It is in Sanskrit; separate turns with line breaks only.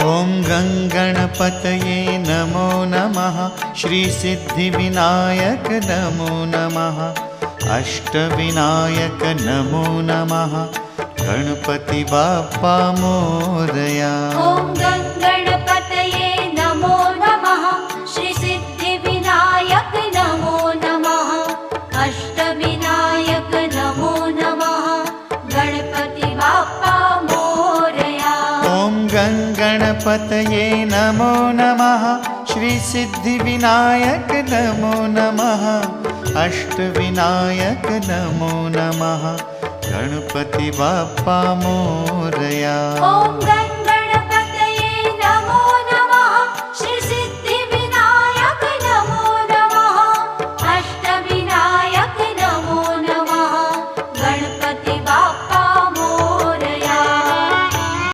ॐ गङ्गणपतये नमो नमः। श्रीसिद्धिविनायक नमो नमः। अष्टविनायक नमो नमः। गणपति बाप्पा मोरया।
ॐ गङ्गणपतये नमो नमः। श्रीसिद्धिविनायक नमो नमः। अष्टविनायक नमो नमः। गणपति बाप्पा मोरया।
ॐ गङ्गणपतये नमो नमः। श्रीसिद्धिविनायक नमो नमः। अष्टविनायक नमो नमः। गणपति बाप्पा मोरया।
ॐ